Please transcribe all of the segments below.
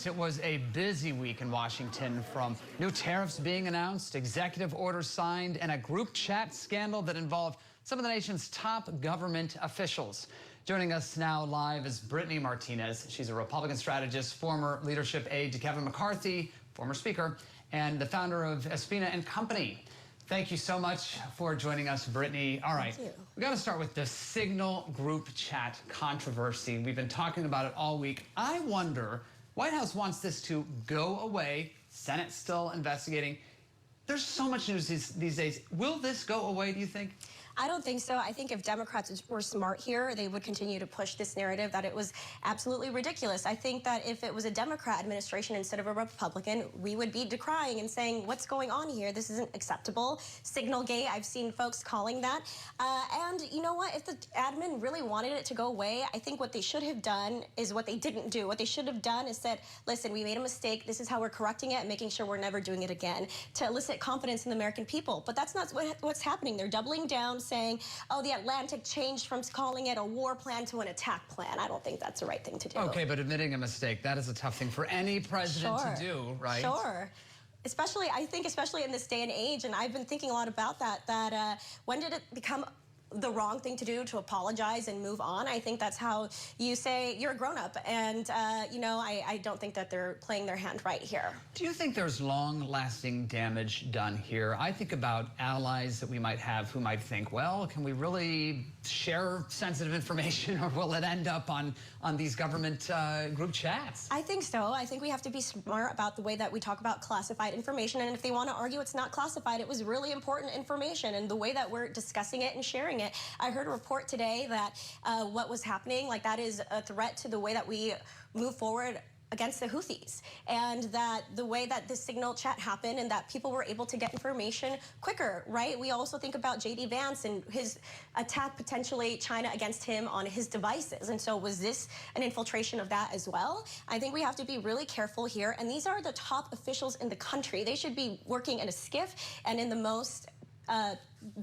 Yes, it was a busy week in Washington, from new tariffs being announced, executive orders signed, and a group chat scandal that involved some of the nation's top government officials. Joining us now live is Brittany Martinez. She's a Republican strategist, former leadership aide to Kevin McCarthy, former speaker, and the founder of Espina and Company. Thank you so much for joining us, Brittany. All right, we got to start with the Signal group chat controversy. We've been talking about it all week. I wonder, White House wants this to go away. Senate's still investigating. There's so much news these days. Will this go away, do you think? I don't think so. I think if Democrats were smart here, they would continue to push this narrative that it was absolutely ridiculous. I think that if it was a Democrat administration instead of a Republican, we would be decrying and saying, what's going on here? This isn't acceptable. Signalgate, I've seen folks calling that. And you know what? If the admin really wanted it to go away, I think what they should have done is what they didn't do. What they should have done is said, listen, we made a mistake. This is how we're correcting it and making sure we're never doing it again, to elicit confidence in the American people. But that's not what's happening. They're doubling down, saying, oh, the Atlantic changed from calling it a war plan to an attack plan. I don't think that's the right thing to do. Okay, but admitting a mistake, that is a tough thing for any president to do, right? Sure. Especially, I think, especially in this day and age, and I've been thinking a lot about that, when did it become the wrong thing to do to apologize and move on? I think that's how you say you're a grown-up, and you know, I don't think that they're playing their hand right here. Do you think there's long-lasting damage done here? I think about allies that we might have who might think, well, can we really share sensitive information, or will it end up on these government group chats? I think so. I think we have to be smart about the way that we talk about classified information, and if they want to argue it's not classified, it was really important information, and the way that we're discussing it and sharing it. I heard a report today that what was happening, like, that is a threat to the way that we move forward against the Houthis, and that the way that the Signal chat happened and that people were able to get information quicker, right? We also think about J.D. Vance and his attack, potentially China against him on his devices. And so was this an infiltration of that as well? I think we have to be really careful here. And these are the top officials in the country. They should be working in a skiff and in the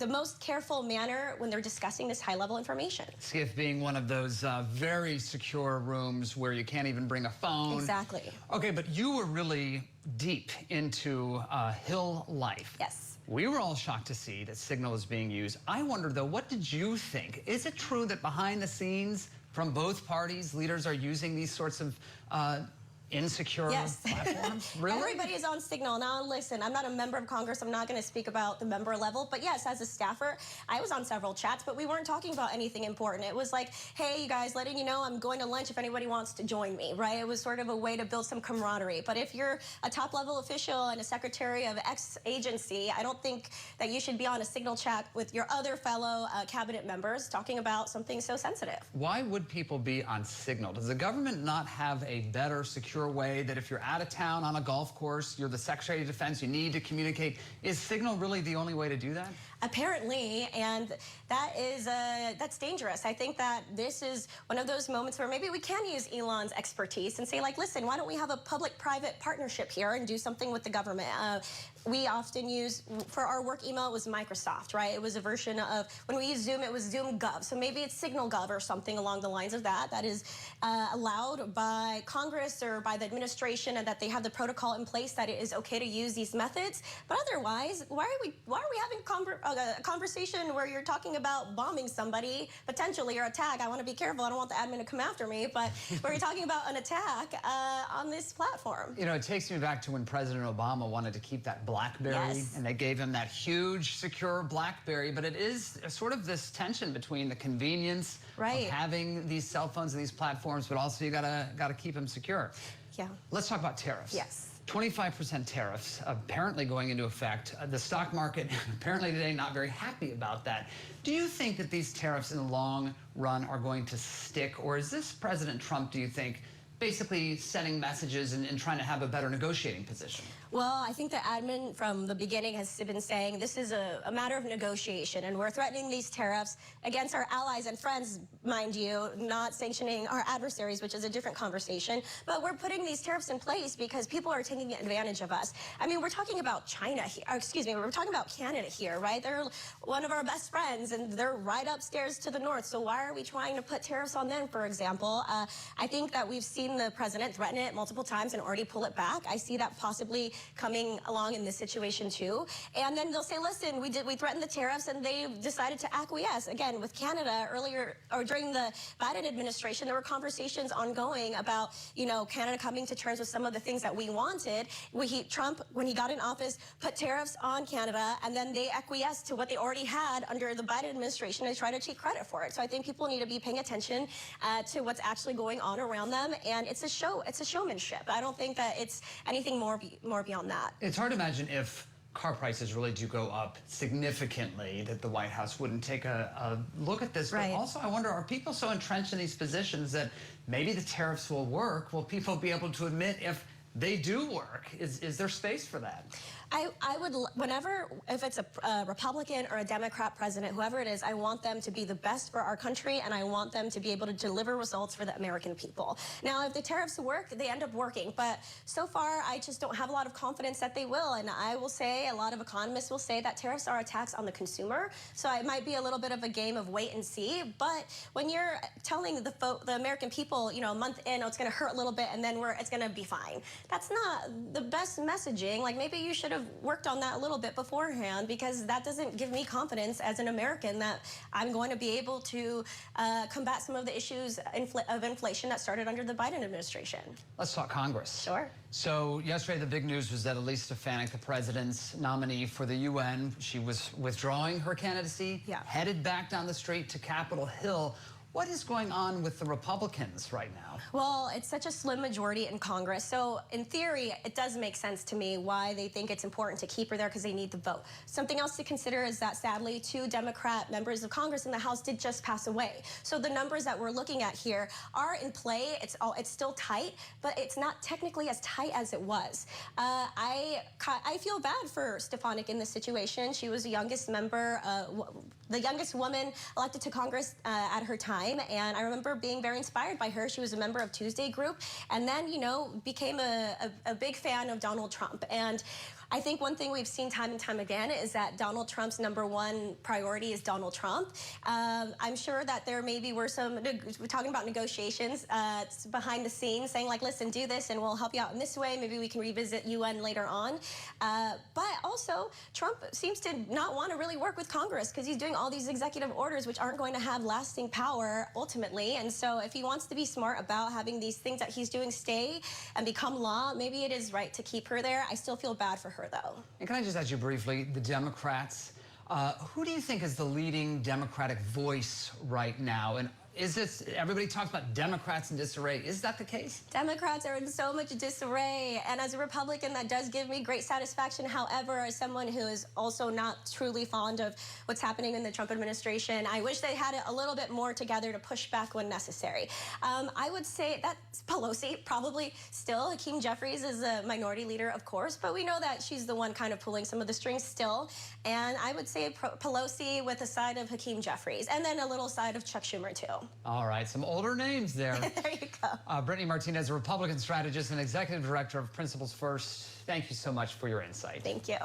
most careful manner when they're discussing this high-level information. Skiff being one of those very secure rooms where you can't even bring a phone. Exactly. Okay, but you were really deep into Hill life. Yes. We were all shocked to see that Signal is being used. I wonder, though, what did you think? Is it true that behind the scenes, from both parties, leaders are using these sorts of insecure platforms? Really? Everybody is on Signal. Now, listen, I'm not a member of Congress. I'm not going to speak about the member level. But yes, as a staffer, I was on several chats, but we weren't talking about anything important. It was like, hey, you guys, letting you know I'm going to lunch if anybody wants to join me, right? It was sort of a way to build some camaraderie. But if you're a top-level official and a secretary of X agency, I don't think that you should be on a Signal chat with your other fellow cabinet members talking about something so sensitive. Why would people be on Signal? Does the government not have a better, secure way that if you're out of town on a golf course, you're the Secretary of Defense, you need to communicate? Is Signal really the only way to do that? Apparently, and that is that's dangerous. I think that this is one of those moments where maybe we can use Elon's expertise and say, like, listen, why don't we have a public-private partnership here and do something with the government? We often use, for our work email, it was Microsoft, right? It was a version of, when we use Zoom, it was Zoom Gov. So maybe it's Signal Gov or something along the lines of that, that is allowed by Congress or by the administration, and that they have the protocol in place that it is okay to use these methods. But otherwise, why are we having a conversation where you're talking about bombing somebody, potentially, or attack? I want to be careful. I don't want the admin to come after me, but where you're talking about an attack on this platform. You know, it takes me back to when President Obama wanted to keep that BlackBerry, yes, and they gave him that huge, secure BlackBerry. But it is sort of this tension between the convenience of having these cell phones and these platforms, but also you gotta keep them secure. Yeah. Let's talk about tariffs. Yes. 25% tariffs apparently going into effect. The stock market apparently today not very happy about that. Do you think that these tariffs in the long run are going to stick, or is this President Trump, do you think, basically sending messages and trying to have a better negotiating position? Well, I think the admin from the beginning has been saying this is a matter of negotiation, and we're threatening these tariffs against our allies and friends, mind you, not sanctioning our adversaries, which is a different conversation. But we're putting these tariffs in place because people are taking advantage of us. I mean, we're talking about China here, excuse me, we're talking about Canada here, right? They're one of our best friends, and they're right upstairs to the north. So why are we trying to put tariffs on them, for example? I think that we've seen seen the president threaten it multiple times and already pull it back. I see that possibly coming along in this situation too. And then they'll say, listen, we threatened the tariffs, and they decided to acquiesce. Again, with Canada earlier, or during the Biden administration, there were conversations ongoing about, you know, Canada coming to terms with some of the things that we wanted. Trump, when he got in office, put tariffs on Canada, and then they acquiesced to what they already had under the Biden administration and try to take credit for it. So I think people need to be paying attention to what's actually going on around them, and it's a show. It's a showmanship. I don't think that it's anything more beyond that. It's hard to imagine if car prices really do go up significantly that the White House wouldn't take a look at this. Right. But also, I wonder, are people so entrenched in these positions that maybe the tariffs will work? Will people be able to admit if they do work? Is there space for that? I would, if it's a Republican or a Democrat president, whoever it is, I want them to be the best for our country, and I want them to be able to deliver results for the American people. Now, if the tariffs work, they end up working. But so far, I just don't have a lot of confidence that they will. And I will say, a lot of economists will say that tariffs are a tax on the consumer. So it might be a little bit of a game of wait and see. But when you're telling the American people, you know, a month in, oh, it's going to hurt a little bit, and then it's going to be fine. That's not the best messaging. Like, maybe you should have worked on that a little bit beforehand, because that doesn't give me confidence as an American that I'm going to be able to combat some of the issues of inflation that started under the Biden administration. Let's talk Congress. Sure. So yesterday the big news was that Elise Stefanik, the president's nominee for the UN, she was withdrawing her candidacy, headed back down the street to Capitol Hill. What is going on with the Republicans right now? Well, it's such a slim majority in Congress. So in theory, it does make sense to me why they think it's important to keep her there, because they need the vote. Something else to consider is that sadly 2 Democrat members of Congress in the House did just pass away. So the numbers that we're looking at here are in play. It's still tight, but it's not technically as tight as it was. I feel bad for Stefanik in this situation. She was the youngest member, the youngest woman elected to Congress at her time, and I remember being very inspired by her. She was a member of Tuesday Group, and then, you know, became a big fan of Donald Trump. And I think one thing we've seen time and time again is that Donald Trump's #1 priority is Donald Trump. I'm sure that there maybe were we're talking about negotiations behind the scenes, saying like, listen, do this and we'll help you out in this way. Maybe we can revisit UN later on. But also, Trump seems to not want to really work with Congress, because he's doing all these executive orders which aren't going to have lasting power ultimately. And so if he wants to be smart about having these things that he's doing stay and become law, maybe it is right to keep her there. I still feel bad for her, though. And can I just ask you briefly, the Democrats, who do you think is the leading Democratic voice right now? And is this, everybody talks about Democrats in disarray. Is that the case? Democrats are in so much disarray. And as a Republican, that does give me great satisfaction. However, as someone who is also not truly fond of what's happening in the Trump administration, I wish they had it a little bit more together to push back when necessary. I would say that's Pelosi, probably still. Hakeem Jeffries is a minority leader, of course, but we know that she's the one kind of pulling some of the strings still. And I would say Pelosi with a side of Hakeem Jeffries, and then a little side of Chuck Schumer, too. All right, some older names there. There you go. Brittany Martinez, a Republican strategist and executive director of Principles First. Thank you so much for your insight. Thank you.